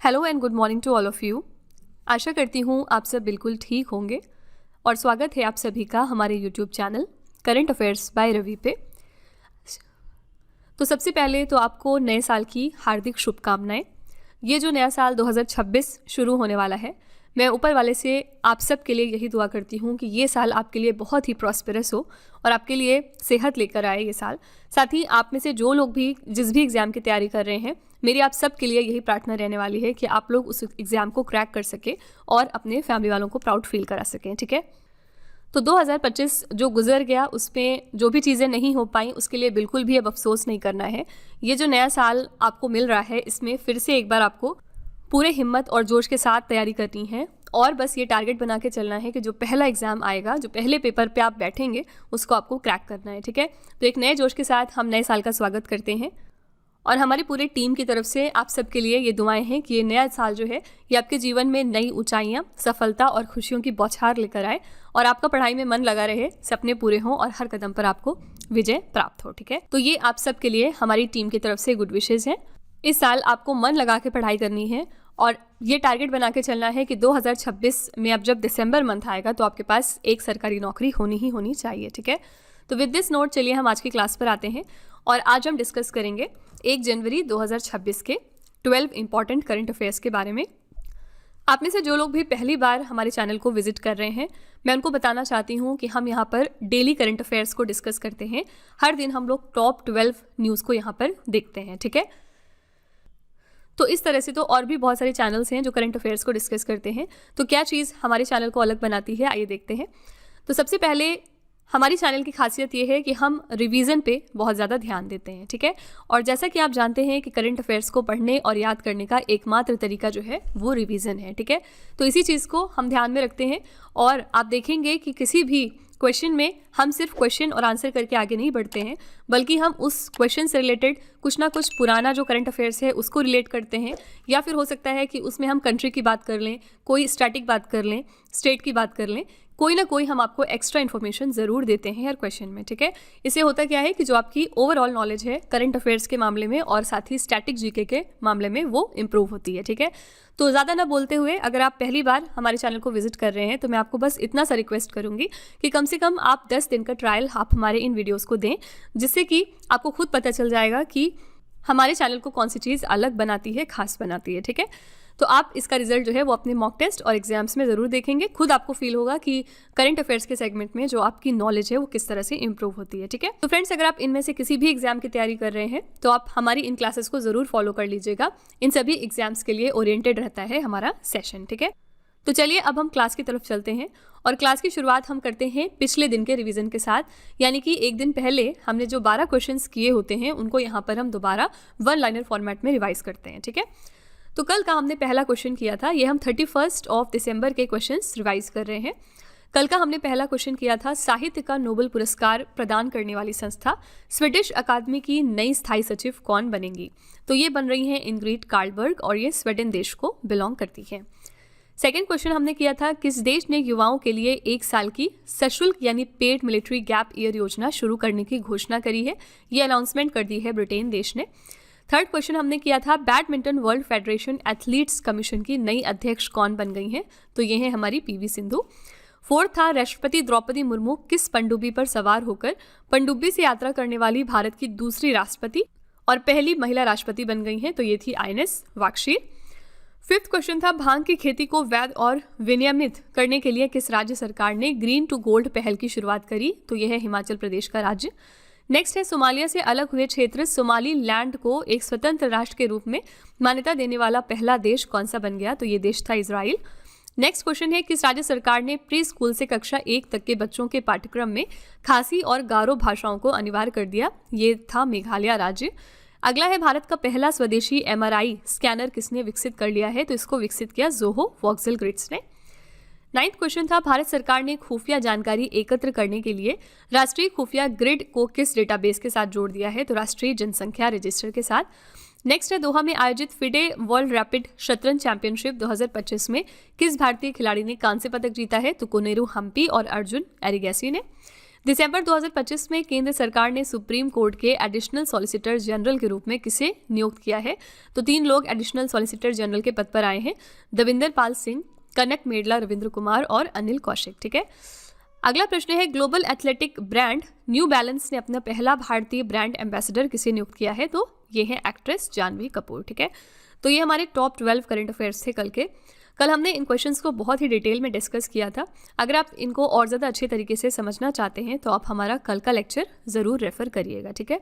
Hello and good morning to all of you. आशा करती हूँ आप सब बिल्कुल ठीक होंगे और स्वागत है आप सभी का हमारे YouTube channel current affairs by Ravi पे। तो सबसे पहले तो आपको नए साल की हार्दिक शुभकामनाएं। ये जो नया साल 2026 शुरू होने वाला है, मैं ऊपर वाले से आप सब के लिए यही दुआ करती हूँ कि ये साल आपके लिए बहुत ही प्रॉस्पेरस हो और आपके लिए सेहत लेकर आए ये साल। साथ ही आप में से जो लोग भी जिस भी एग्ज़ाम की तैयारी कर रहे हैं, मेरी आप सब के लिए यही प्रार्थना रहने वाली है कि आप लोग उस एग्ज़ाम को क्रैक कर सकें और अपने फैमिली वालों को प्राउड फील करा सकें। ठीक है, तो 2025 जो गुजर गया उसमें जो भी चीज़ें नहीं हो पाई उसके लिए बिल्कुल भी अब अफसोस नहीं करना है। ये जो नया साल आपको मिल रहा है इसमें फिर से एक बार आपको पूरे हिम्मत और जोश के साथ तैयारी करनी है और बस ये टारगेट बना के चलना है कि जो पहला एग्ज़ाम आएगा, जो पहले पेपर पे आप बैठेंगे, उसको आपको क्रैक करना है। ठीक है, तो एक नए जोश के साथ हम नए साल का स्वागत करते हैं और हमारी पूरी टीम की तरफ से आप सबके लिए ये दुआएं हैं कि ये नया साल जो है ये आपके जीवन में नई ऊंचाइयां, सफलता और खुशियों की बौछार लेकर आए और आपका पढ़ाई में मन लगा रहे, सपने पूरे हों और हर कदम पर आपको विजय प्राप्त हो। ठीक है, तो ये आप सबके लिए हमारी टीम की तरफ से गुड विशेज़ हैं। इस साल आपको मन लगा के पढ़ाई करनी है और ये टारगेट बना के चलना है कि 2026 में अब जब दिसंबर मंथ आएगा तो आपके पास एक सरकारी नौकरी होनी ही होनी चाहिए। ठीक है, तो विद दिस नोट चलिए हम आज की क्लास पर आते हैं और आज हम डिस्कस करेंगे 1 जनवरी 2026 के 12 इंपॉर्टेंट करंट अफेयर्स के बारे में। आप में से जो लोग भी पहली बार हमारे चैनल को विजिट कर रहे हैं, मैं उनको बताना चाहती हूँ कि हम यहाँ पर डेली करंट अफेयर्स को डिस्कस करते हैं। हर दिन हम लोग टॉप 12 न्यूज़ को यहाँ पर देखते हैं। ठीक है, तो इस तरह से तो और भी बहुत सारे चैनल्स हैं जो करंट अफेयर्स को डिस्कस करते हैं। तो क्या चीज़ हमारे चैनल को अलग बनाती है, आइए देखते हैं। तो सबसे पहले हमारी चैनल की खासियत ये है कि हम रिवीजन पे बहुत ज़्यादा ध्यान देते हैं। ठीक है, और जैसा कि आप जानते हैं कि करंट अफेयर्स को पढ़ने और याद करने का एकमात्र तरीका जो है वो रिवीजन है। ठीक है, तो इसी चीज़ को हम ध्यान में रखते हैं और आप देखेंगे कि किसी भी क्वेश्चन में हम सिर्फ क्वेश्चन और आंसर करके आगे नहीं बढ़ते हैं, बल्कि हम उस क्वेश्चन से रिलेटेड कुछ ना कुछ पुराना जो करंट अफेयर्स है उसको रिलेट करते हैं, या फिर हो सकता है कि उसमें हम कंट्री की बात कर लें, कोई स्टैटिक बात कर लें, स्टेट की बात कर लें, कोई ना कोई हम आपको एक्स्ट्रा इन्फॉर्मेशन ज़रूर देते हैं हर क्वेश्चन में। ठीक है, इससे होता क्या है कि जो आपकी ओवरऑल नॉलेज है करंट अफेयर्स के मामले में और साथ ही स्टैटिक जीके के मामले में वो इम्प्रूव होती है। ठीक है, तो ज़्यादा ना बोलते हुए अगर आप पहली बार हमारे चैनल को विजिट कर रहे हैं तो मैं आपको बस इतना सा रिक्वेस्ट करूंगी कि कम से कम आप 10 दिन का ट्रायल आप हमारे इन वीडियोज़ को दें, जिससे कि आपको खुद पता चल जाएगा कि हमारे चैनल को कौन सी चीज़ अलग बनाती है, खास बनाती है। ठीक है, तो आप इसका रिजल्ट जो है वो अपने मॉक टेस्ट और एग्जाम्स में ज़रूर देखेंगे। खुद आपको फील होगा कि करंट अफेयर्स के सेगमेंट में जो आपकी नॉलेज है वो किस तरह से इंप्रूव होती है। ठीक है, तो फ्रेंड्स, अगर आप इनमें से किसी भी एग्जाम की तैयारी कर रहे हैं तो आप हमारी इन क्लासेस को ज़रूर फॉलो कर लीजिएगा। इन सभी एग्जाम्स के लिए ओरिएंटेड रहता है हमारा सेशन। ठीक है, तो चलिए अब हम क्लास की तरफ चलते हैं और क्लास की शुरुआत हम करते हैं पिछले दिन के रिवीजन के साथ, यानी कि एक दिन पहले हमने जो 12 क्वेश्चंस किए होते हैं उनको यहाँ पर हम दोबारा 1 लाइनर फॉर्मेट में रिवाइज करते हैं। ठीक है, तो कल का हमने पहला क्वेश्चन किया था, ये हम 31 दिसंबर के क्वेश्चंस रिवाइज कर रहे हैं। कल का हमने पहला क्वेश्चन किया था साहित्य का नोबेल पुरस्कार प्रदान करने वाली संस्था स्वीडिश अकादमी की नई स्थायी सचिव कौन बनेंगी। तो ये बन रही हैं इंग्रिड कार्लबर्ग और ये स्वीडन देश को बिलोंग करती हैं। सेकेंड क्वेश्चन हमने किया था किस देश ने युवाओं के लिए 1 साल की सशुल्क यानी पेड मिलिट्री गैप ईयर योजना शुरू करने की घोषणा करी है। ये अनाउंसमेंट कर दी है ब्रिटेन देश ने। थर्ड क्वेश्चन हमने किया था badminton world federation athletes commission की नई अध्यक्ष कौन बन गई हैं। तो ये है हमारी पीवी सिंधु। फोर्थ था राष्ट्रपति द्रौपदी मुर्मू किस पनडुब्बी पर सवार होकर पनडुब्बी से यात्रा करने वाली भारत की दूसरी राष्ट्रपति और पहली महिला राष्ट्रपति बन गई हैं। तो ये थी आईएनएस वाक्षीर। फिफ्थ क्वेश्चन था भांग की खेती को वैध और विनियमित करने के लिए किस राज्य सरकार ने ग्रीन टू गोल्ड पहल की शुरुआत करी। तो यह है हिमाचल प्रदेश का राज्य। नेक्स्ट है सोमालिया से अलग हुए क्षेत्र सोमाली लैंड को एक स्वतंत्र राष्ट्र के रूप में मान्यता देने वाला पहला देश कौन सा बन गया। तो ये देश था इजराइल। नेक्स्ट क्वेश्चन है किस राज्य सरकार ने प्री स्कूल से कक्षा 1 तक के बच्चों के पाठ्यक्रम में खासी और गारो भाषाओं को अनिवार्य कर दिया। ये था मेघालय राज्य। अगला है भारत का पहला स्वदेशी एमआरआई स्कैनर किसने विकसित कर लिया है। तो इसको विकसित किया जोहो वॉक्सएल ग्रिड्स ने। 9th क्वेश्चन था भारत सरकार ने खुफिया जानकारी एकत्र करने के लिए राष्ट्रीय खुफिया ग्रिड को किस डेटाबेस के साथ जोड़ दिया है। तो राष्ट्रीय जनसंख्या रजिस्टर के साथ। नेक्स्ट है दोहा में आयोजित फिडे वर्ल्ड रैपिड शतरंज चैंपियनशिप 2025 में किस भारतीय खिलाड़ी ने कांस्य पदक जीता है। तो कोनेरू हम्पी और अर्जुन एरिगैसी ने। दिसंबर 2025 में केंद्र सरकार ने सुप्रीम कोर्ट के एडिशनल सॉलिसिटर जनरल के रूप में किसे नियुक्त किया है? तो 3 लोग एडिशनल सॉलिसिटर जनरल के पद पर आए हैं, दविंदर पाल सिंह, कनक मेडला रविंद्र कुमार और अनिल कौशिक। ठीक है, अगला प्रश्न है, global athletic brand new balance ने अपना पहला भारतीय ब्रांड एम्बेसडर किसे नियुक्त किया है? तो ये है एक्ट्रेस जानवी कपूर। ठीक है, तो ये हमारे टॉप 12 करंट अफेयर्स थे कल के। कल हमने इन क्वेश्चंस को बहुत ही डिटेल में डिस्कस किया था। अगर आप इनको और ज़्यादा अच्छे तरीके से समझना चाहते हैं तो आप हमारा कल का लेक्चर ज़रूर रेफर करिएगा। ठीक है,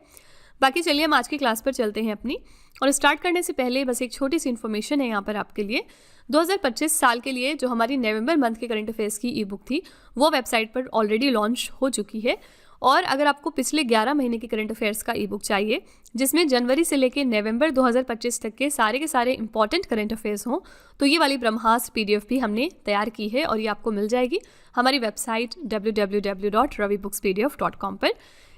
बाकी चलिए हम आज की क्लास पर चलते हैं अपनी, और स्टार्ट करने से पहले बस एक छोटी सी इन्फॉर्मेशन है यहाँ पर आपके लिए। 2025 साल के लिए जो हमारी नवंबर मंथ के करंट अफेयर्स की ई बुक थी वो वेबसाइट पर ऑलरेडी लॉन्च हो चुकी है, और अगर आपको पिछले 11 महीने की करंट अफेयर्स का ई बुक चाहिए जिसमें जनवरी से लेकर नवंबर 2025 तक के सारे इंपॉर्टेंट करंट अफेयर्स हों, तो ये वाली ब्रह्मास्त्र PDF भी हमने तैयार की है और ये आपको मिल जाएगी हमारी वेबसाइट www.ravibooks.pdf.com पर।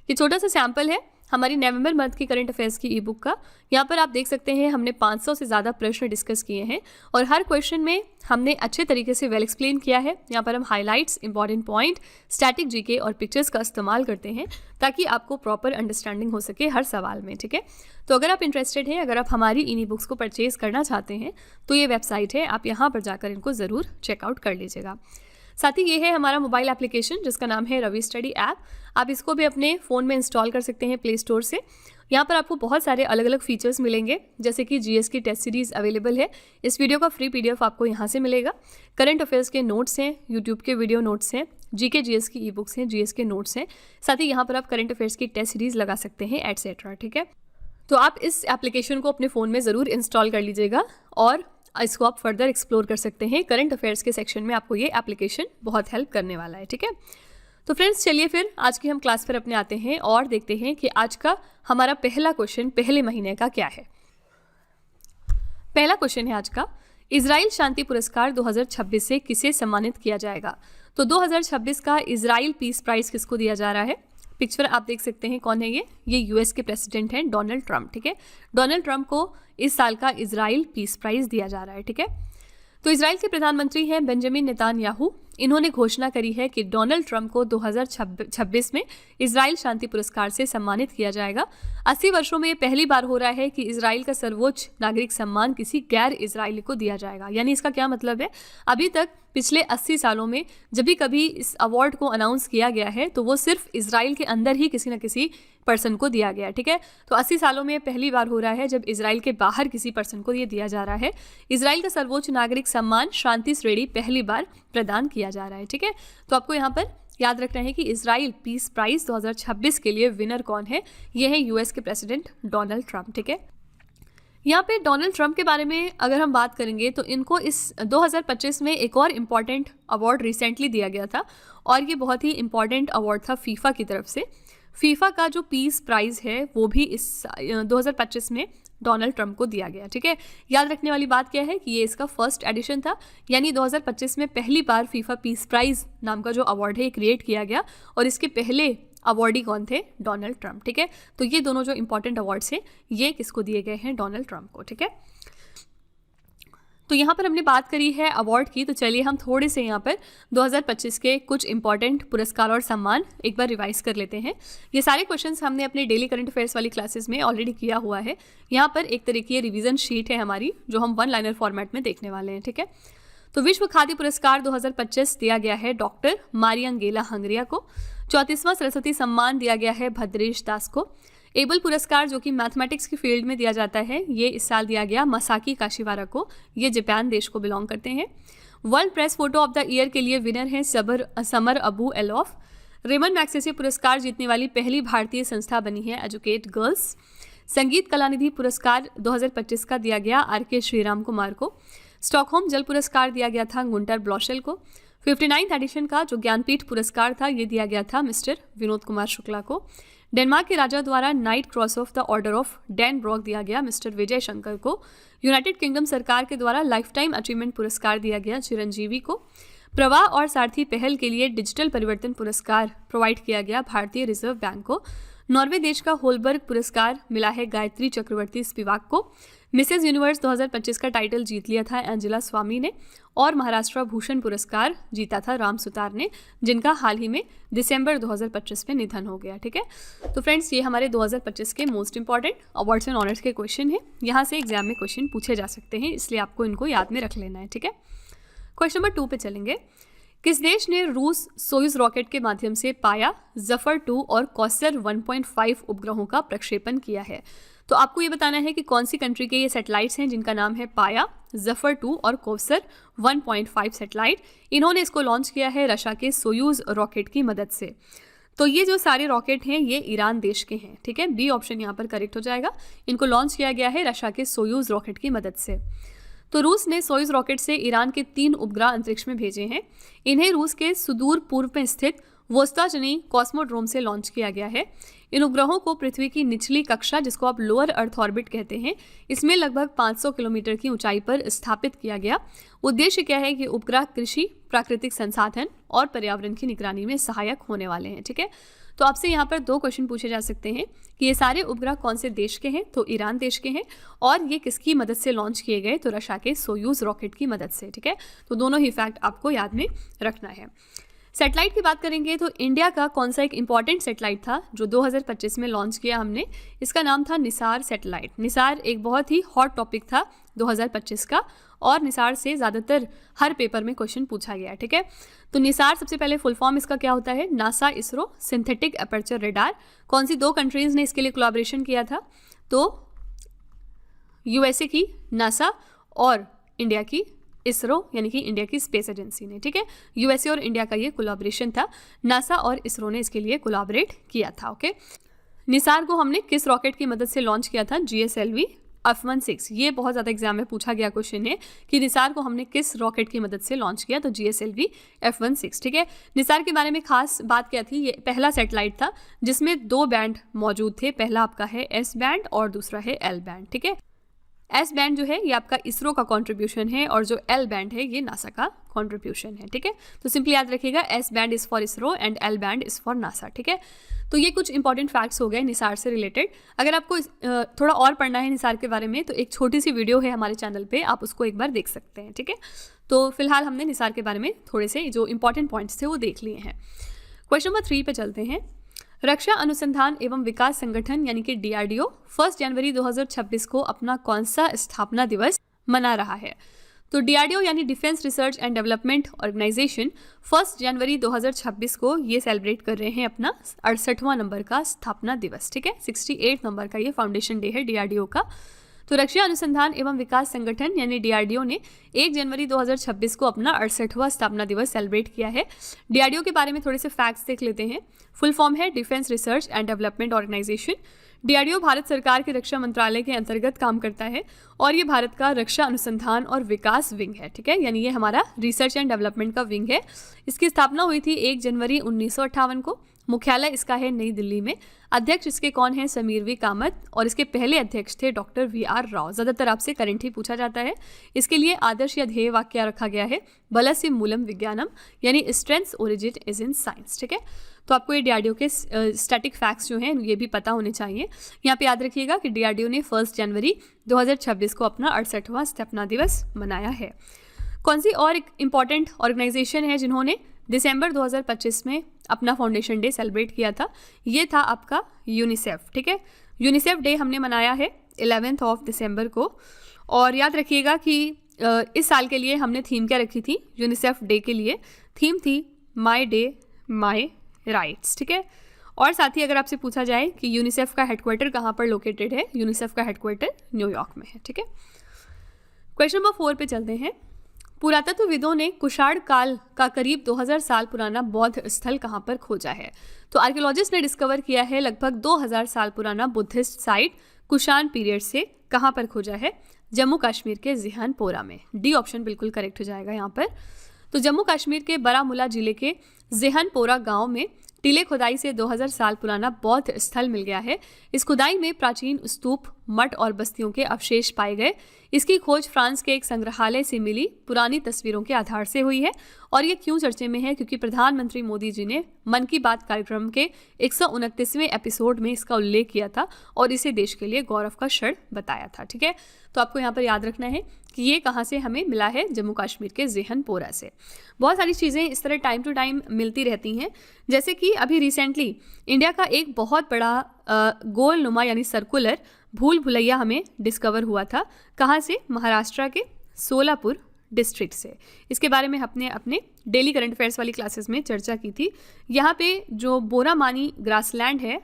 ये छोटा सा सैम्पल है हमारी नवंबर मंथ की करंट अफेयर्स की ई बुक का। यहाँ पर आप देख सकते हैं हमने 500 से ज़्यादा प्रश्न डिस्कस किए हैं और हर क्वेश्चन में हमने अच्छे तरीके से वेल एक्सप्लेन किया है। यहाँ पर हम highlights, important point, static GK और पिक्चर्स का इस्तेमाल करते हैं ताकि आपको प्रॉपर अंडरस्टैंडिंग हो सके हर सवाल में। ठीक है, तो अगर आप इंटरेस्टेड हैं, अगर आप हमारी इन बुक्स को परचेज़ करना चाहते हैं तो ये वेबसाइट है, आप यहाँ पर जाकर इनको ज़रूर चेकआउट कर लीजिएगा। साथ ही ये है हमारा मोबाइल एप्लीकेशन जिसका नाम है रवि स्टडी ऐप। आप इसको भी अपने फ़ोन में इंस्टॉल कर सकते हैं प्ले स्टोर से। यहाँ पर आपको बहुत सारे अलग अलग फीचर्स मिलेंगे, जैसे कि GS की टेस्ट सीरीज़ अवेलेबल है। इस वीडियो का फ्री PDF आपको यहाँ से मिलेगा। करंट अफेयर्स के नोट्स हैं, यूट्यूब के वीडियो नोट्स हैं, GK GS की ई बुक्स हैं, GS के नोट्स हैं। साथ ही यहाँ पर आप करंट अफेयर्स की टेस्ट सीरीज़ लगा सकते हैं एटसेट्रा। ठीक है, तो आप इस एप्लीकेशन को अपने फ़ोन में ज़रूर इंस्टॉल कर लीजिएगा और इसको आप फर्दर एक्सप्लोर कर सकते हैं। करंट अफेयर्स के सेक्शन में आपको ये एप्लीकेशन बहुत हेल्प करने वाला है। ठीक है, तो फ्रेंड्स चलिए फिर आज की हम क्लास पर अपने आते हैं और देखते हैं कि आज का हमारा पहला क्वेश्चन पहले महीने का क्या है। पहला क्वेश्चन है आज का, इजराइल शांति पुरस्कार 2026 से किसे सम्मानित किया जाएगा? तो 2026 का इजराइल पीस प्राइज किसको दिया जा रहा है? पिक्चर आप देख सकते हैं, कौन है ये US के प्रेसिडेंट हैं डोनाल्ड ट्रंप। ठीक है, डोनाल्ड ट्रंप को इस साल का इजराइल पीस प्राइज दिया जा रहा है। ठीक है, तो इजराइल के प्रधानमंत्री हैं बेंजामिन नेतान्याहू। इन्होंने घोषणा करी है कि डोनाल्ड ट्रंप को 2026 में इजराइल शांति पुरस्कार से सम्मानित किया जाएगा। 80 वर्षों में ये पहली बार हो रहा है कि इजराइल का सर्वोच्च नागरिक सम्मान किसी गैर इजरायली को दिया जाएगा। यानी इसका क्या मतलब है, अभी तक पिछले 80 सालों में जब भी कभी इस अवार्ड को अनाउंस किया गया है तो वो सिर्फ इजराइल के अंदर ही किसी न किसी पर्सन को दिया गया। ठीक है, तो 80 सालों में पहली बार हो रहा है जब इजराइल के बाहर किसी पर्सन को ये दिया जा रहा है। इजराइल का सर्वोच्च नागरिक सम्मान शांति श्रेणी पहली बार प्रदान किया जा रहा है। ठीक है, तो आपको यहाँ पर याद रखना है कि इजराइल पीस प्राइज 2026 के लिए विनर कौन है? ये है US के प्रेसिडेंट डोनाल्ड ट्रंप। ठीक है, यहाँ पे डोनाल्ड ट्रंप के बारे में अगर हम बात करेंगे तो इनको इस 2025 में एक और इम्पॉर्टेंट अवार्ड रिसेंटली दिया गया था और ये बहुत ही इम्पॉर्टेंट अवार्ड था फीफा की तरफ से। फीफा का जो पीस प्राइज़ है वो भी इस 2025 में डोनाल्ड ट्रंप को दिया गया। ठीक है, याद रखने वाली बात क्या है कि ये इसका फर्स्ट एडिशन था, यानी 2025 में पहली बार फीफा पीस प्राइज़ नाम का जो अवार्ड है क्रिएट किया गया और इसके पहले अवार्डी कौन थे? Donald Trump. ठीक है, तो ये दोनों जो इंपॉर्टेंट अवार्ड्स हैं ये किसको दिए गए हैं? डोनाल्ड ट्रंप को। ठीक है, तो यहाँ पर हमने बात करी है अवार्ड की, तो चलिए हम थोड़े से यहाँ पर 2025 के कुछ इंपॉर्टेंट पुरस्कार और सम्मान एक बार रिवाइज कर लेते हैं। ये सारे क्वेश्चंस हमने अपने डेली करंट अफेयर्स वाली क्लासेस में ऑलरेडी किया हुआ है। यहाँ पर एक तरीके की रिवीजन शीट है हमारी जो हम 1 लाइनर फॉर्मेट में देखने वाले हैं। ठीक है, तो विश्व खाद्य पुरस्कार 2025 दिया गया है डॉक्टर मारियांगेला हंगरिया को। 34वां सरस्वती सम्मान दिया गया है भद्रेश दास को। एबल पुरस्कार जो कि मैथमेटिक्स की फील्ड में दिया जाता है ये इस साल दिया गया मसाकी काशिवारा को। ये जापान देश को बिलोंग करते हैं। World press photo of the year के लिए विनर हैं समर अबू एलॉफ। रेमन मैग्सेसे पुरस्कार जीतने वाली पहली भारतीय संस्था बनी है एजुकेट गर्ल्स। संगीत कलानिधि पुरस्कार 2025 का दिया गया RK श्रीराम कुमार को। स्टॉकहोम जल पुरस्कार दिया गया था गुंटर ब्लॉशेल को। 59th एडिशन का जो ज्ञानपीठ पुरस्कार था ये दिया गया था मिस्टर विनोद कुमार शुक्ला को। डेनमार्क के राजा द्वारा night cross of the order of Dan Brock दिया गया मिस्टर विजय शंकर को। यूनाइटेड किंगडम सरकार के द्वारा लाइफ टाइम अचीवमेंट पुरस्कार दिया गया चिरंजीवी को। प्रवाह और सारथी पहल के लिए डिजिटल परिवर्तन पुरस्कार प्रोवाइड किया गया भारतीय रिजर्व बैंक को। नॉर्वे देश का होलबर्ग पुरस्कार मिला है गायत्री चक्रवर्ती स्पिवाक को। मिसेस यूनिवर्स 2025 का टाइटल जीत लिया था एंजेला स्वामी ने, और महाराष्ट्र भूषण पुरस्कार जीता था राम सुतार ने, जिनका हाल ही में दिसंबर 2025 में निधन हो गया। ठीक है, तो फ्रेंड्स ये हमारे 2025 के most important awards and honours के क्वेश्चन हैं। यहाँ से एग्जाम में क्वेश्चन पूछे जा सकते हैं, इसलिए आपको इनको याद में रख लेना है। ठीक है, क्वेश्चन नंबर 2 पे चलेंगे। किस देश ने रूस सोयूज रॉकेट के माध्यम से पाया, जफर 2 और कौसर 1.5 उपग्रहों का प्रक्षेपण किया है? तो आपको ये बताना है कि कौन सी कंट्री के ये सैटेलाइट्स हैं जिनका नाम है पाया, जफर 2 और कौसर 1.5 सैटेलाइट। इन्होंने इसको लॉन्च किया है रशिया के सोयूज रॉकेट की मदद से। तो ये जो सारे रॉकेट हैं ये ईरान देश के हैं। ठीक है, बी ऑप्शन यहाँ पर करेक्ट हो जाएगा। इनको लॉन्च किया गया है रशिया के सोयूज रॉकेट की मदद से। तो रूस ने सोयूज रॉकेट से ईरान के 3 उपग्रह अंतरिक्ष में भेजे हैं। इन्हें रूस के सुदूर पूर्व में स्थित वोस्ताजनी कॉस्मोड्रोम से लॉन्च किया गया है। इन उपग्रहों को पृथ्वी की निचली कक्षा, जिसको आप लोअर अर्थ ऑर्बिट कहते हैं, इसमें लगभग 500 किलोमीटर की ऊंचाई पर स्थापित किया गया। उद्देश्य क्या है कि उपग्रह कृषि, प्राकृतिक संसाधन और पर्यावरण की निगरानी में सहायक होने वाले हैं। ठीक है, तो आपसे यहाँ पर 2 क्वेश्चन पूछे जा सकते हैं कि ये सारे उपग्रह कौन से देश के हैं? तो ईरान देश के हैं। और ये किसकी मदद से लॉन्च किए गए? तो रशिया के सोयूज रॉकेट की मदद से। ठीक है, तो दोनों ही फैक्ट आपको याद में रखना है। सैटेलाइट की बात करेंगे तो इंडिया का कौन सा एक इंपॉर्टेंट सैटेलाइट था जो 2025 में लॉन्च किया हमने? इसका नाम था निसार सैटेलाइट। निसार एक बहुत ही हॉट टॉपिक था 2025 का, और निसार से ज़्यादातर हर पेपर में क्वेश्चन पूछा गया। ठीक है, तो निसार सबसे पहले फुल फॉर्म इसका क्या होता है? NASA ISRO synthetic aperture radar. कौन सी 2 कंट्रीज़ ने इसके लिए कोलैबोरेशन किया था? तो यूएसए की नासा और इंडिया की इसरो, यानी कि इंडिया की स्पेस एजेंसी ने। ठीक है, यूएसए और इंडिया का ये कोलैबोरेशन था। नासा और इसरो ने इसके लिए कोलैबोरेट किया था। ओके, निसार को हमने किस रॉकेट की मदद से लॉन्च किया था? GSLV F-16। ये बहुत ज़्यादा एग्जाम में पूछा गया क्वेश्चन है कि निसार को हमने किस रॉकेट की मदद से लॉन्च किया? तो GSLV F-16। ठीक है, निसार के बारे में खास बात क्या थी? ये पहला सैटेलाइट था जिसमें 2 बैंड मौजूद थे। पहला आपका है S बैंड और दूसरा है L बैंड। ठीक है, S बैंड जो है ये आपका इसरो का कंट्रीब्यूशन है, और जो L बैंड है ये नासा का कंट्रीब्यूशन है। ठीक है, तो सिंपली याद रखिएगा S band is for ISRO and L band is for NASA. ठीक है, तो ये कुछ इंपॉर्टेंट फैक्ट्स हो गए निसार से रिलेटेड। अगर आपको थोड़ा और पढ़ना है निसार के बारे में तो एक छोटी सी वीडियो है हमारे चैनल पे, आप उसको एक बार देख सकते हैं। ठीक है, तो फिलहाल हमने निसार के बारे में थोड़े से जो इंपॉर्टेंट पॉइंट्स थे वो देख लिए हैं। क्वेश्चन नंबर 3 पे चलते हैं। रक्षा अनुसंधान एवं विकास संगठन यानी कि DRDO 1 जनवरी 2026 को अपना कौन सा स्थापना दिवस मना रहा है? तो DRDO यानी defence research and development organisation 1 जनवरी 2026 को ये सेलिब्रेट कर रहे हैं अपना 68वां नंबर का स्थापना दिवस। ठीक है, 68 नंबर का ये फाउंडेशन डे है DRDO का। तो रक्षा अनुसंधान एवं विकास संगठन यानी DRDO ने 1 जनवरी 2026 को अपना 68वां स्थापना दिवस सेलिब्रेट किया है। DRDO के बारे में थोड़े से फैक्ट्स देख लेते हैं। फुल फॉर्म है defence research and development organisation. DRDO Bharat सरकार के रक्षा मंत्रालय के अंतर्गत काम करता है, और ये भारत का रक्षा अनुसंधान और विकास विंग है। ठीक है, यानी ये हमारा रिसर्च एंड डेवलपमेंट का विंग है। इसकी स्थापना हुई थी 1 जनवरी 1958 को। मुख्यालय इसका है नई दिल्ली में। अध्यक्ष इसके कौन है? समीर वी कामत, और इसके पहले अध्यक्ष थे डॉक्टर VR राव। ज़्यादातर आपसे करंट ही पूछा जाता है। इसके लिए आदर्श या ध्येय वाक्य रखा गया है बलस्य मूलम विज्ञानम, यानी strength origin is in science. ठीक है, तो आपको ये DRDO के स्टैटिक फैक्ट्स जो हैं ये भी पता होने चाहिए। यहाँ पे याद रखिएगा कि DRDO ने 1 जनवरी 2026 को अपना 68वां स्थापना दिवस मनाया है। कौन सी और एक इम्पॉर्टेंट ऑर्गेनाइजेशन है जिन्होंने दिसंबर 2025 में अपना फाउंडेशन डे सेलिब्रेट किया था? ये था आपका यूनिसेफ। ठीक है, यूनिसेफ डे हमने मनाया है 11 दिसंबर को। और याद रखिएगा कि इस साल के लिए हमने थीम क्या रखी थी यूनिसेफ डे के लिए? थीम थी माई डे माई राइट्स। ठीक है, और साथ ही अगर आपसे पूछा जाए कि यूनिसेफ का हेडक्वार्टर कहाँ पर लोकेटेड है? यूनिसेफ का हेडक्वार्टर न्यूयॉर्क में है। ठीक है, क्वेश्चन नंबर 4 पे चलते हैं। पुरातत्वविदों ने कुषाण काल का करीब 2000 साल पुराना बौद्ध स्थल कहाँ पर खोजा है? तो आर्कियोलॉजिस्ट ने डिस्कवर किया है लगभग 2000 साल पुराना बुद्धिस्ट साइट कुषाण पीरियड से कहाँ पर खोजा है? जम्मू कश्मीर के ज़िहानपोरा में। डी ऑप्शन बिल्कुल करेक्ट हो जाएगा यहाँ पर। तो जम्मू कश्मीर के बारामूला जिले के ज़िहानपोरा गांव में टीले खुदाई से 2000 साल पुराना बौद्ध स्थल मिल गया है। इस खुदाई में प्राचीन स्तूप, मठ और बस्तियों के अवशेष पाए गए। इसकी खोज फ्रांस के एक संग्रहालय से मिली पुरानी तस्वीरों के आधार से हुई है। और ये क्यों चर्चे में है? क्योंकि प्रधानमंत्री मोदी जी ने मन की बात कार्यक्रम के 129वें एपिसोड में इसका उल्लेख किया था और इसे देश के लिए गौरव का क्षण बताया था। ठीक है, तो आपको यहाँ पर याद रखना है कि ये कहाँ से हमें मिला है, जम्मू कश्मीर के ज़ेहनपोरा से। बहुत सारी चीज़ें इस तरह टाइम टू टाइम मिलती रहती हैं, जैसे कि अभी रिसेंटली इंडिया का एक बहुत बड़ा गोल नुमा यानी सर्कुलर भूल भुलैया हमें डिस्कवर हुआ था। कहाँ से? महाराष्ट्र के सोलापुर डिस्ट्रिक्ट से। इसके बारे में हमने अपने डेली करंट अफेयर्स वाली क्लासेस में चर्चा की थी। यहाँ पे जो बोरामानी ग्रासलैंड है,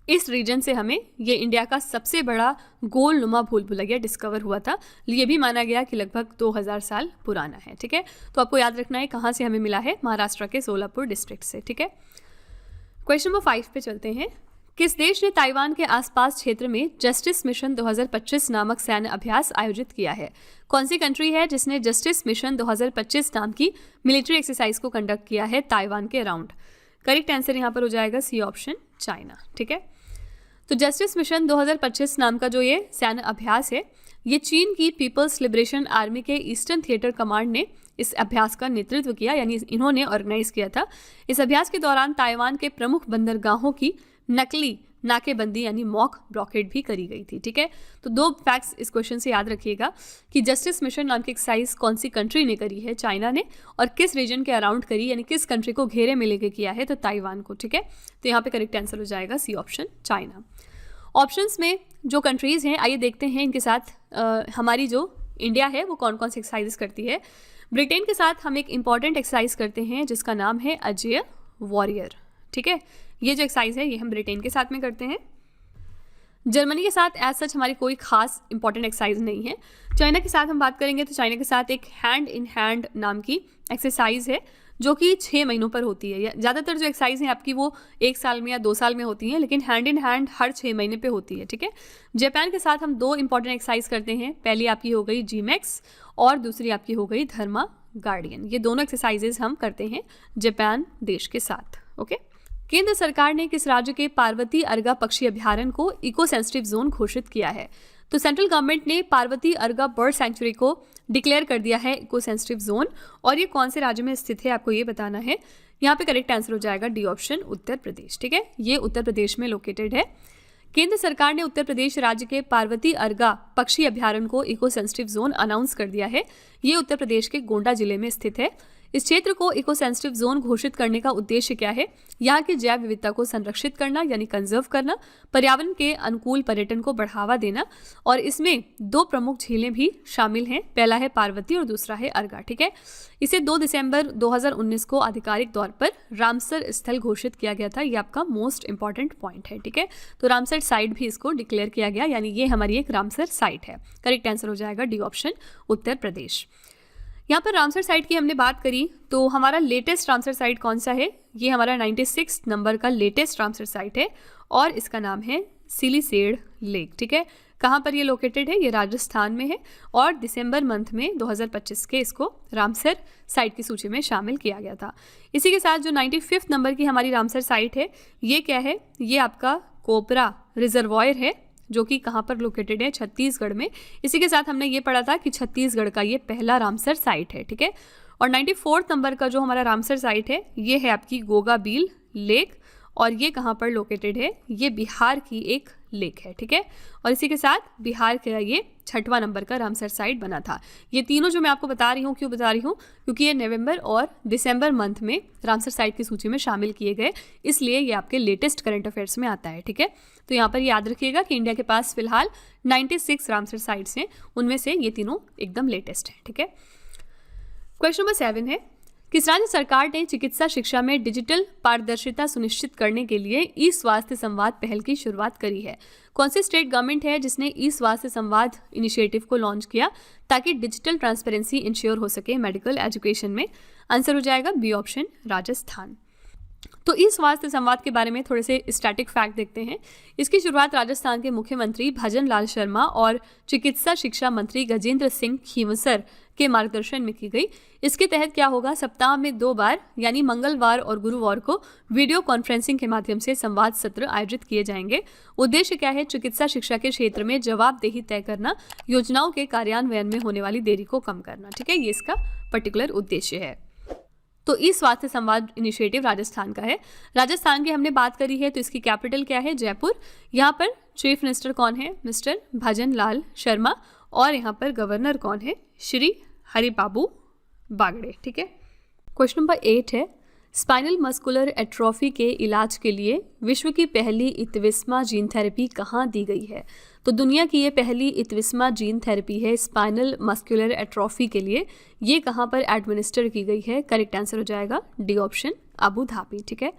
इस रीजन से हमें ये इंडिया का सबसे बड़ा गोल नुमा भूल भुलैया डिस्कवर हुआ था। ये भी माना गया कि लगभग 2000 साल पुराना है। ठीक है, तो आपको याद रखना है कहाँ से हमें मिला है, महाराष्ट्र के सोलापुर डिस्ट्रिक्ट से। ठीक है, क्वेश्चन नंबर 5 पे चलते हैं। किस देश ने ताइवान के आसपास क्षेत्र में जस्टिस मिशन 2025 नामक सैन्य अभ्यास आयोजित किया है? कौन सी कंट्री है जिसने जस्टिस मिशन 2025 नाम की मिलिट्री एक्सरसाइज को कंडक्ट किया है ताइवान के अराउंड? करेक्ट आंसर यहाँ पर हो जाएगा सी ऑप्शन, चाइना। ठीक है, तो जस्टिस मिशन 2025 नाम का जो ये सैन्य अभ्यास है, ये चीन की पीपल्स लिबरेशन आर्मी के ईस्टर्न थिएटर कमांड ने इस अभ्यास का नेतृत्व किया, यानी इन्होंने ऑर्गेनाइज किया था। इस अभ्यास के दौरान ताइवान के प्रमुख बंदरगाहों की नकली नाकेबंदी यानी मॉक ब्लॉकेड भी करी गई थी। ठीक है, तो 2 फैक्ट्स इस क्वेश्चन से याद रखिएगा कि जस्टिस मिशन नाम की एक्सरसाइज कौन सी कंट्री ने करी है, चाइना ने, और किस रीजन के अराउंड करी, यानी किस कंट्री को घेरे में लेके किया है, तो ताइवान को। ठीक है, तो यहाँ पे करेक्ट आंसर हो जाएगा सी ऑप्शन, चाइना। ऑप्शंस में जो कंट्रीज़ हैं, आइए देखते हैं इनके साथ हमारी जो इंडिया है वो कौन कौन सी एक्सरसाइज करती है। ब्रिटेन के साथ हम एक इंपॉर्टेंट एक्सरसाइज करते हैं जिसका नाम है अजेय वॉरियर। ठीक है, ये जो एक्सरसाइज है ये हम ब्रिटेन के साथ में करते हैं। जर्मनी के साथ एज सच हमारी कोई खास इंपॉर्टेंट एक्सरसाइज नहीं है। चाइना के साथ हम बात करेंगे तो चाइना के साथ एक हैंड इन हैंड नाम की एक्सरसाइज है जो कि 6 महीनों पर होती है। ज़्यादातर जो एक्सरसाइज हैं आपकी वो 1 साल में या 2 साल में होती हैं, लेकिन हैंड इन हैंड हर 6 महीने पे होती है। ठीक है, जापान के साथ हम 2 इंपॉर्टेंट एक्सरसाइज करते हैं। पहली आपकी हो गई जीमैक्स और दूसरी आपकी हो गई धर्मा गार्डियन। ये दोनों एक्सरसाइजेज हम करते हैं जापान देश के साथ। ओके, केंद्र सरकार ने किस राज्य के पार्वती अर्गा पक्षी अभ्यारण्य को इको सेंसिटिव जोन घोषित किया है? तो सेंट्रल गवर्नमेंट ने पार्वती अर्गा बर्ड सेंचुरी को डिक्लेयर कर दिया है इको सेंसिटिव जोन, और ये कौन से राज्य में स्थित है आपको ये बताना है। यहाँ पे करेक्ट आंसर हो जाएगा डी ऑप्शन, उत्तर प्रदेश। ठीक है, ये उत्तर प्रदेश में लोकेटेड है। केंद्र सरकार ने उत्तर प्रदेश राज्य के पार्वती अर्गा पक्षी अभ्यारण्य को इको सेंसिटिव जोन अनाउंस कर दिया है। ये उत्तर प्रदेश के गोंडा जिले में स्थित है। इस क्षेत्र को इको सेंसिटिव जोन घोषित करने का उद्देश्य क्या है? यहाँ की जैव विविधता को संरक्षित करना यानी कंजर्व करना, पर्यावरण के अनुकूल पर्यटन को बढ़ावा देना, और इसमें 2 प्रमुख झीलें भी शामिल हैं। पहला है पार्वती और दूसरा है अर्गा। ठीक है, इसे 2 दिसंबर 2019 को आधिकारिक तौर पर रामसर स्थल घोषित किया गया था। ये आपका मोस्ट इंपॉर्टेंट पॉइंट है। ठीक है, तो रामसर साइट भी इसको डिक्लेयर किया गया, यानी ये हमारी एक रामसर साइट है। करेक्ट आंसर हो जाएगा डी ऑप्शन, उत्तर प्रदेश। यहाँ पर रामसर साइट की हमने बात करी, तो हमारा लेटेस्ट रामसर साइट कौन सा है? ये हमारा 96 नंबर का लेटेस्ट रामसर साइट है और इसका नाम है सिलीसेड लेक। ठीक है, कहाँ पर ये लोकेटेड है? ये राजस्थान में है और दिसंबर मंथ में 2025 के इसको रामसर साइट की सूची में शामिल किया गया था। इसी के साथ जो 95 नंबर की हमारी रामसर साइट है, ये क्या है? ये आपका कोपरा रिजर्वॉयर है जो कि कहाँ पर लोकेटेड है? छत्तीसगढ़ में। इसी के साथ हमने ये पढ़ा था कि छत्तीसगढ़ का ये पहला रामसर साइट है। ठीक है, और 94 नंबर का जो हमारा रामसर साइट है ये है आपकी गोगाबील लेक, और ये कहाँ पर लोकेटेड है? ये बिहार की एक लेक है। ठीक है, और इसी के साथ बिहार का ये 6वां नंबर का रामसर साइट बना था। ये तीनों जो मैं आपको बता रही हूँ, क्यों बता रही हूँ? क्योंकि ये नवंबर और दिसंबर मंथ में रामसर साइट की सूची में शामिल किए गए, इसलिए ये आपके लेटेस्ट करंट अफेयर्स में आता है। ठीक है, तो यहाँ पर याद रखिएगा कि इंडिया के पास फिलहाल 96 रामसर साइट्स हैं, उनमें से ये तीनों एकदम लेटेस्ट हैं। ठीक है, क्वेश्चन नंबर 7 है, किस राज्य सरकार ने चिकित्सा शिक्षा में डिजिटल पारदर्शिता सुनिश्चित करने के लिए ई स्वास्थ्य संवाद पहल की शुरुआत करी है? कौन सी स्टेट गवर्नमेंट है जिसने ई स्वास्थ्य संवाद इनिशिएटिव को लॉन्च किया ताकि डिजिटल ट्रांसपेरेंसी इंश्योर हो सके मेडिकल एजुकेशन में? आंसर हो जाएगा बी ऑप्शन, राजस्थान। तो ई स्वास्थ्य संवाद के बारे में थोड़े से स्टैटिक फैक्ट देखते हैं। इसकी शुरुआत राजस्थान के मुख्यमंत्री भजन लाल शर्मा और चिकित्सा शिक्षा मंत्री गजेंद्र सिंह खींवसर के मार्गदर्शन में की गई। इसके तहत क्या होगा, सप्ताह में 2 बार यानी मंगलवार और गुरुवार को वीडियो कॉन्फ्रेंसिंग के माध्यम से संवाद सत्र आयोजित किए जाएंगे। उद्देश्य क्या है, चिकित्सा शिक्षा के क्षेत्र में जवाबदेही तय करना, योजनाओं के कार्यान्वयन में होने वाली देरी को कम करना। ठीक है, ये इसका पर्टिकुलर उद्देश्य है। तो ई स्वास्थ्य संवाद इनिशिएटिव राजस्थान का है। राजस्थान की हमने बात करी है, तो इसकी कैपिटल क्या है, जयपुर। यहाँ पर चीफ मिनिस्टर कौन है, मिस्टर भजन लाल शर्मा, और यहाँ पर गवर्नर कौन है, श्री हरिबाबू बागड़े। ठीक है, क्वेश्चन नंबर 8 है, स्पाइनल मस्कुलर एट्रोफी के इलाज के लिए विश्व की पहली इतविस्मा जीन थेरेपी कहाँ दी गई है? तो दुनिया की ये पहली इतविस्मा जीन थेरेपी है स्पाइनल मस्कुलर एट्रोफी के लिए। ये कहाँ पर एडमिनिस्टर की गई है? करेक्ट आंसर हो जाएगा डी ऑप्शन, अबू धाबी। ठीक है,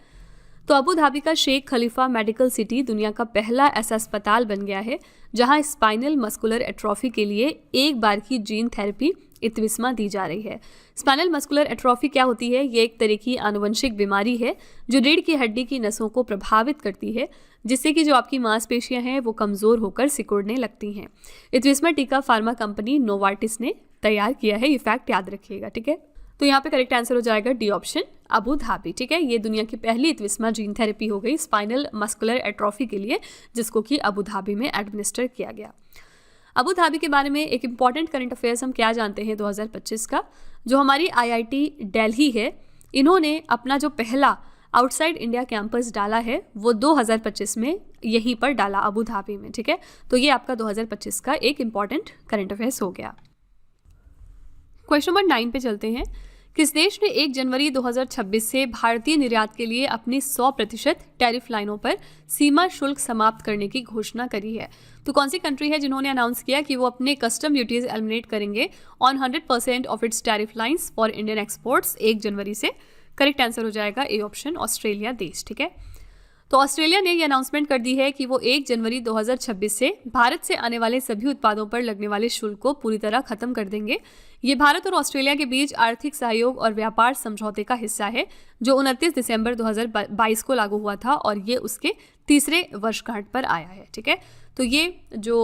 तो अबू धाबी का शेख खलीफा मेडिकल सिटी दुनिया का पहला ऐसा अस्पताल बन गया है जहां स्पाइनल मस्कुलर एट्रोफी के लिए एक बार की जीन थेरेपी इतविस्मा दी जा रही है। स्पाइनल मस्कुलर एट्रोफी क्या होती है? ये एक तरह की आनुवंशिक बीमारी है जो रीढ़ की हड्डी की नसों को प्रभावित करती है, जिससे कि जो आपकी मांसपेशियां हैं वो कमज़ोर होकर सिकुड़ने लगती हैं। इतविस्मा टीका फार्मा कंपनी नोवार्टिस ने तैयार किया है, ये फैक्ट याद रखिएगा। ठीक है, तो यहाँ पे करेक्ट आंसर हो जाएगा डी ऑप्शन, अबू धाबी। ठीक है, ये दुनिया की पहली इतविस्मा जीन थेरेपी हो गई स्पाइनल मस्कुलर एट्रोफी के लिए, जिसको कि अबू धाबी में एडमिनिस्टर किया गया। अबू धाबी के बारे में एक इंपॉर्टेंट करंट अफेयर्स हम क्या जानते हैं 2025 का, जो हमारी IIT दिल्ली है, इन्होंने अपना जो पहला आउटसाइड इंडिया कैंपस डाला है वो 2025 में यहीं पर डाला, अबू धाबी में। ठीक है, तो ये आपका 2025 का एक इंपॉर्टेंट करंट अफेयर्स हो गया। क्वेश्चन नंबर 9 पे चलते हैं। किस देश ने 1 जनवरी 2026 से भारतीय निर्यात के लिए अपनी 100% टैरिफ लाइनों पर सीमा शुल्क समाप्त करने की घोषणा करी है? तो कौन सी कंट्री है जिन्होंने अनाउंस किया कि वो अपने कस्टम ड्यूटीज एलिमिनेट करेंगे on 100% of its tariff lines for Indian exports 1 जनवरी से? करेक्ट आंसर हो जाएगा ए ऑप्शन, ऑस्ट्रेलिया देश। ठीक है, तो ऑस्ट्रेलिया ने ये अनाउंसमेंट कर दी है कि वो 1 जनवरी 2026 से भारत से आने वाले सभी उत्पादों पर लगने वाले शुल्क को पूरी तरह खत्म कर देंगे। ये भारत और ऑस्ट्रेलिया के बीच आर्थिक सहयोग और व्यापार समझौते का हिस्सा है जो 29 दिसंबर 2022 को लागू हुआ था और ये उसके तीसरे वर्षगांठ पर आया है। ठीक है, तो ये जो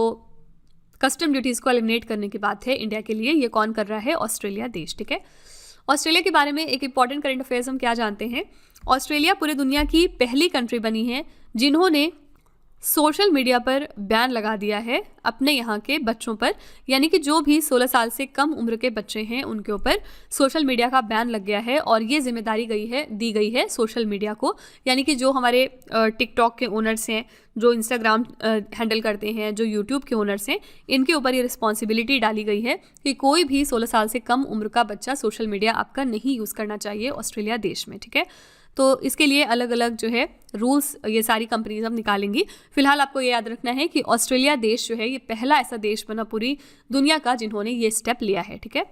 कस्टम ड्यूटीज़ को एलिमिनेट करने की बात है इंडिया के लिए, ये कौन कर रहा है? ऑस्ट्रेलिया देश। ठीक है, ऑस्ट्रेलिया के बारे में एक इंपॉर्टेंट करंट अफेयर्स हम क्या जानते हैं? ऑस्ट्रेलिया पूरे दुनिया की पहली कंट्री बनी है जिन्होंने सोशल मीडिया पर बैन लगा दिया है अपने यहाँ के बच्चों पर, यानी कि जो भी 16 साल से कम उम्र के बच्चे हैं उनके ऊपर सोशल मीडिया का बैन लग गया है। और ये जिम्मेदारी दी गई है सोशल मीडिया को, यानी कि जो हमारे टिकटॉक के ओनर्स हैं, जो इंस्टाग्राम हैंडल करते हैं, जो यूट्यूब के ओनर्स हैं, इनके ऊपर ये रिस्पॉन्सिबिलिटी डाली गई है कि कोई भी 16 साल से कम उम्र का बच्चा सोशल मीडिया आपका नहीं यूज़ करना चाहिए ऑस्ट्रेलिया देश में। ठीक है, तो इसके लिए अलग अलग जो है रूल्स ये सारी कंपनीज अब निकालेंगी। फिलहाल आपको ये याद रखना है कि ऑस्ट्रेलिया देश जो है ये पहला ऐसा देश बना पूरी दुनिया का जिन्होंने ये स्टेप लिया है। ठीक है,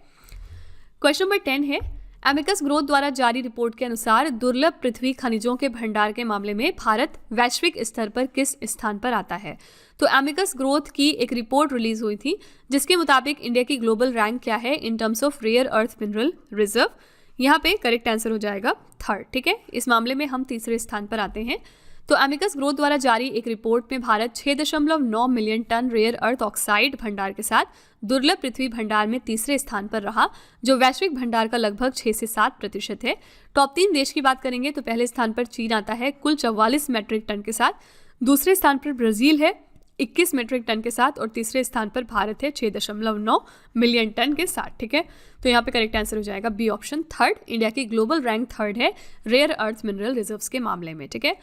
क्वेश्चन नंबर 10 है, एमिकस ग्रोथ द्वारा जारी रिपोर्ट के अनुसार दुर्लभ पृथ्वी खनिजों के भंडार के मामले में भारत वैश्विक स्तर पर किस स्थान पर आता है? तो एमिकस ग्रोथ की एक रिपोर्ट रिलीज हुई थी जिसके मुताबिक इंडिया की ग्लोबल रैंक क्या है in terms of rare earth mineral reserve? यहाँ पे करेक्ट आंसर हो जाएगा 3rd। ठीक है, इस मामले में हम तीसरे स्थान पर आते हैं। तो एमिकस ग्रोथ द्वारा जारी एक रिपोर्ट में Bharat 6.9 million tonne rare earth oxide भंडार के साथ दुर्लभ पृथ्वी भंडार में तीसरे स्थान पर रहा, जो वैश्विक भंडार का लगभग 6 से 7% है। टॉप 3 देश की बात करेंगे तो पहले स्थान पर चीन आता है कुल 44 मेट्रिक टन के साथ, दूसरे स्थान पर ब्राज़ील है 21 मेट्रिक टन के साथ और तीसरे स्थान पर भारत है 6.9 मिलियन टन के साथ। ठीक है, तो यहाँ पे करेक्ट आंसर हो जाएगा बी ऑप्शन 3rd। इंडिया की ग्लोबल रैंक 3rd है रेयर अर्थ मिनरल रिजर्व्स के मामले में। ठीक है,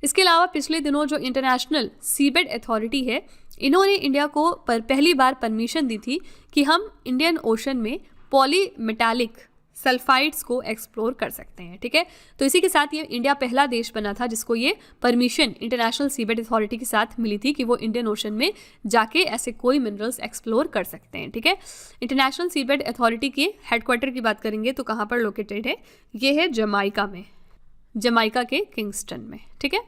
इसके अलावा पिछले दिनों जो इंटरनेशनल सीबेड अथॉरिटी है, इन्होंने इंडिया को पहली बार परमिशन दी थी कि हम इंडियन ओशन में पॉलीमेटालिक सल्फाइड्स को एक्सप्लोर कर सकते हैं। ठीक है, तो इसी के साथ ये इंडिया पहला देश बना था जिसको ये परमिशन इंटरनेशनल सीबेड अथॉरिटी के साथ मिली थी कि वो इंडियन ओशन में जाके ऐसे कोई मिनरल्स एक्सप्लोर कर सकते हैं। ठीक है, इंटरनेशनल सीबेड अथॉरिटी के हेडक्वार्टर की बात करेंगे तो कहाँ पर लोकेटेड है? ये है जमाइका में, जमाइका के किंगस्टन में। ठीक है,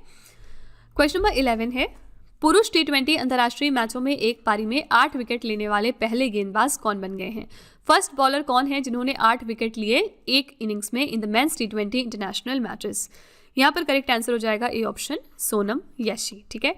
क्वेश्चन नंबर 11 है, पुरुष T20 अंतर्राष्ट्रीय मैचों में एक पारी में 8 विकेट लेने वाले पहले गेंदबाज कौन बन गए हैं? फर्स्ट बॉलर कौन है जिन्होंने 8 विकेट लिए एक इनिंग्स में in the men's T20 international matches? यहाँ पर करेक्ट आंसर हो जाएगा ए ऑप्शन, सोनम यशी। ठीक है,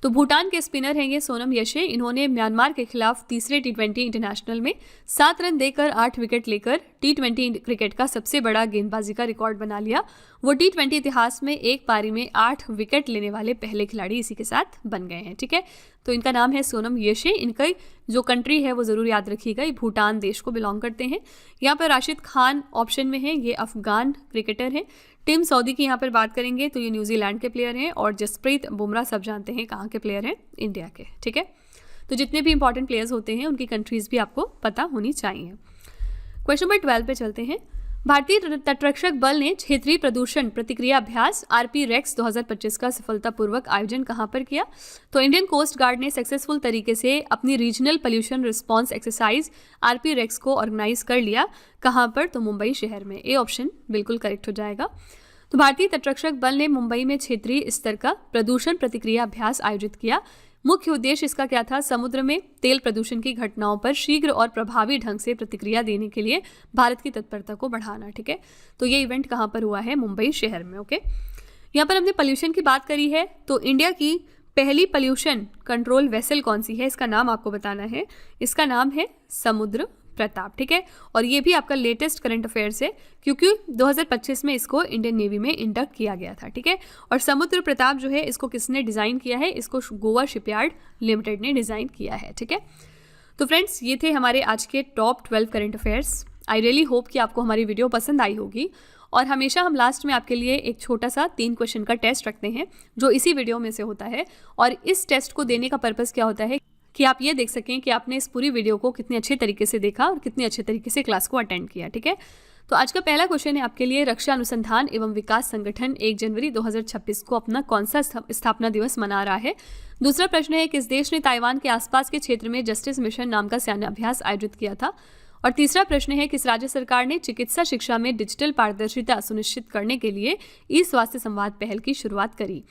तो भूटान के स्पिनर हैं ये सोनम यशे। इन्होंने म्यांमार के खिलाफ तीसरे T20 इंटरनेशनल में 7 रन देकर 8 विकेट लेकर T20 क्रिकेट का सबसे बड़ा गेंदबाजी का रिकॉर्ड बना लिया। वो T20 इतिहास में एक पारी में 8 विकेट लेने वाले पहले खिलाड़ी इसी के साथ बन गए हैं। ठीक है, तो इनका नाम है सोनम यशे। इनका जो कंट्री है वो ज़रूर याद रखिएगा, ये भूटान देश को बिलोंग करते हैं। यहाँ पर राशिद खान ऑप्शन में है, ये अफगान क्रिकेटर हैं। टिम सऊदी की यहाँ पर बात करेंगे तो ये न्यूजीलैंड के प्लेयर हैं। और जसप्रीत बुमराह सब जानते हैं कहाँ के प्लेयर हैं, इंडिया के। ठीक है, तो जितने भी इंपॉर्टेंट प्लेयर्स होते हैं उनकी कंट्रीज़ भी आपको पता होनी चाहिए। क्वेश्चन नंबर 12 पे चलते हैं। भारतीय तटरक्षक बल ने क्षेत्रीय प्रदूषण प्रतिक्रिया अभ्यास RP-REX 2025 का सफलतापूर्वक आयोजन कहाँ पर किया? तो इंडियन कोस्ट गार्ड ने सक्सेसफुल तरीके से अपनी regional pollution response exercise RP-REX को ऑर्गेनाइज कर लिया। कहाँ पर? तो मुंबई शहर में। ए ऑप्शन बिल्कुल करेक्ट हो जाएगा। तो भारतीय तटरक्षक बल ने मुंबई में क्षेत्रीय स्तर का प्रदूषण प्रतिक्रिया अभ्यास आयोजित किया। मुख्य उद्देश्य इसका क्या था? समुद्र में तेल प्रदूषण की घटनाओं पर शीघ्र और प्रभावी ढंग से प्रतिक्रिया देने के लिए भारत की तत्परता को बढ़ाना। ठीक है, तो ये इवेंट कहाँ पर हुआ है? मुंबई शहर में। ओके, यहाँ पर हमने पोल्यूशन की बात करी है, तो इंडिया की पहली पोल्यूशन कंट्रोल वेसल कौन सी है, इसका नाम आपको बताना है। इसका नाम है समुद्र प्रताप। ठीक है, और ये भी आपका लेटेस्ट करंट अफेयर्स है क्योंकि 2025 में इसको इंडियन नेवी में इंडक्ट किया गया था। ठीक है, और समुद्र प्रताप जो है इसको किसने डिज़ाइन किया है? इसको गोवा शिपयार्ड लिमिटेड ने डिज़ाइन किया है। ठीक है, तो फ्रेंड्स ये थे हमारे आज के top 12 current affairs. I really hope कि आपको हमारी वीडियो पसंद आई होगी। और हमेशा हम लास्ट में आपके लिए एक छोटा सा 3 क्वेश्चन का टेस्ट रखते हैं जो इसी वीडियो में से होता है। और इस टेस्ट को देने का पर्पज़ क्या होता है कि आप ये देख सकें कि आपने इस पूरी वीडियो को कितने अच्छे तरीके से देखा और कितने अच्छे तरीके से क्लास को अटेंड किया। ठीक है, तो आज का पहला क्वेश्चन है आपके लिए, रक्षा अनुसंधान एवं विकास संगठन 1 जनवरी 2026 को अपना कौन सा स्थापना दिवस मना रहा है? दूसरा प्रश्न है, किस देश ने ताइवान के आसपास के क्षेत्र में जस्टिस मिशन नाम का सैन्य अभ्यास आयोजित किया था? और तीसरा प्रश्न है, किस राज्य सरकार ने चिकित्सा शिक्षा में डिजिटल पारदर्शिता सुनिश्चित करने के लिए ई-स्वास्थ्य संवाद पहल की शुरुआत करी?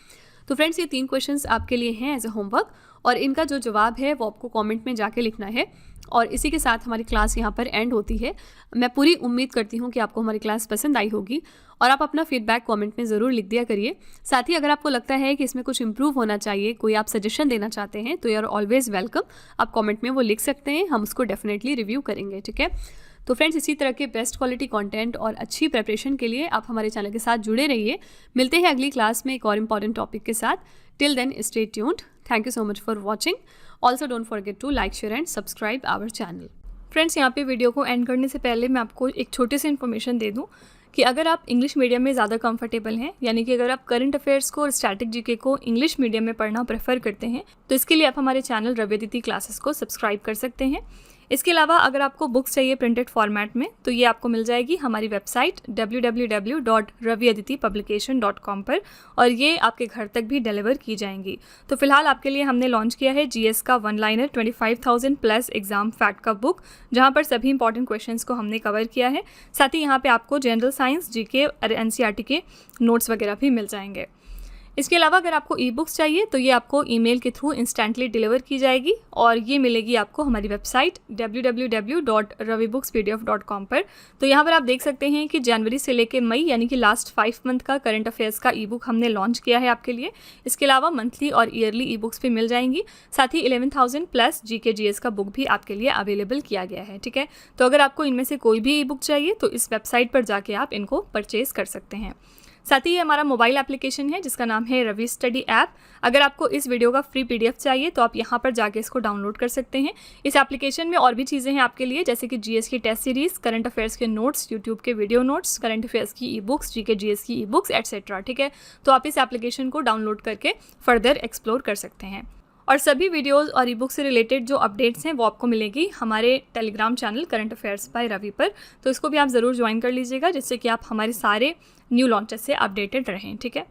तो फ्रेंड्स ये 3 क्वेश्चंस आपके लिए हैं एज ए होमवर्क, और इनका जो जवाब है वो आपको कमेंट में जाके लिखना है। और इसी के साथ हमारी क्लास यहाँ पर एंड होती है। मैं पूरी उम्मीद करती हूँ कि आपको हमारी क्लास पसंद आई होगी और आप अपना फीडबैक कमेंट में ज़रूर लिख दिया करिए। साथ ही अगर आपको लगता है कि इसमें कुछ इंप्रूव होना चाहिए, कोई आप सजेशन देना चाहते हैं, तो यू आर ऑलवेज वेलकम। आप कमेंट में वो लिख सकते हैं, हम उसको डेफिनेटली रिव्यू करेंगे। ठीक है, तो फ्रेंड्स इसी तरह के बेस्ट क्वालिटी कंटेंट और अच्छी प्रिपरेशन के लिए आप हमारे चैनल के साथ जुड़े रहिए। मिलते हैं अगली क्लास में एक और इम्पॉर्टेंट टॉपिक के साथ। Till then stay tuned. Thank you so much for watching. Also don't forget to like, share and subscribe our channel. Friends यहाँ पे वीडियो को एंड करने से पहले मैं आपको एक छोटी सी इन्फॉर्मेशन दे दूँ कि अगर आप इंग्लिश मीडियम में ज़्यादा कंफर्टेबल हैं, यानी कि अगर आप करंट अफेयर्स को और स्टैटिक जीके को इंग्लिश मीडियम में पढ़ना प्रेफर करते हैं, तो इसके लिए आप हमारे चैनल रवि अदिति क्लासेस को सब्सक्राइब कर सकते हैं। इसके अलावा अगर आपको बुक्स चाहिए प्रिंटेड फॉर्मेट में, तो ये आपको मिल जाएगी हमारी वेबसाइट www.raviaditipublication.com पर, और ये आपके घर तक भी डिलीवर की जाएंगी। तो फिलहाल आपके लिए हमने लॉन्च किया है GS का 1 लाइनर 25,000 प्लस एग्जाम फैक्ट का बुक, जहाँ पर सभी इंपॉर्टेंट क्वेश्चंस को हमने कवर किया है। साथ ही यहाँ पे आपको जनरल साइंस, GK और NCERT के नोट्स वगैरह भी मिल जाएंगे। इसके अलावा अगर आपको ई बुक्स चाहिए तो ये आपको ईमेल के थ्रू इंस्टेंटली डिलीवर की जाएगी, और ये मिलेगी आपको हमारी वेबसाइट www.ravibooks.pdf.com पर। तो यहाँ पर आप देख सकते हैं कि जनवरी से लेकर मई, यानी कि लास्ट 5 मंथ का करंट अफेयर्स का ई बुक हमने लॉन्च किया है आपके लिए। इसके अलावा मंथली और ईयरली ई बुक्स भी मिल जाएंगी। साथ ही 11,000 प्लस GK GS का बुक भी आपके लिए अवेलेबल किया गया है। ठीक है, तो अगर आपको इनमें से कोई भी ई बुक चाहिए तो इस वेबसाइट पर जाके आप इनको परचेज कर सकते हैं। साथ ही ये हमारा मोबाइल एप्लीकेशन है जिसका नाम है रवि स्टडी ऐप। अगर आपको इस वीडियो का फ्री PDF चाहिए तो आप यहाँ पर जाके इसको डाउनलोड कर सकते हैं। इस एप्लीकेशन में और भी चीज़ें हैं आपके लिए, जैसे कि GS की टेस्ट सीरीज़, करंट अफेयर्स के नोट्स, यूट्यूब के वीडियो नोट्स, करंट अफेयर्स की ई बुक्स, GK GS की ई बुक्स एटसेट्रा। ठीक है, तो आप इस एप्लीकेशन को डाउनलोड करके फर्दर एक्सप्लोर कर सकते हैं। और सभी वीडियोस और ई बुक से रिलेटेड जो अपडेट्स हैं वो आपको मिलेगी हमारे Telegram channel current affairs by Ravi पर। तो इसको भी आप ज़रूर ज्वाइन कर लीजिएगा, जिससे कि आप हमारे सारे न्यू लॉन्चेस से अपडेटेड रहें। ठीक है।